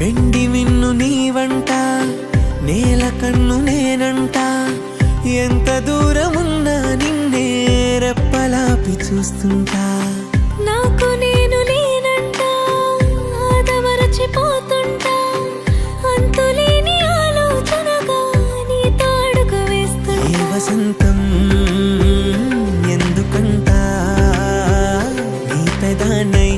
వెండి మిన్ను నీవంట, నేల కన్ను నేనంట, ఎంత దూరమున్నా నిన్నే రెప్పలాపి చూస్తుంటా. నాకు నేను లేనంట, ఆదమరచిపోతుంటా, అంతులేని ఆలోచనగా నీతో అడుగు వేస్తుంటా. ఏ వసంతం ఎందుకంట నీ పెదానై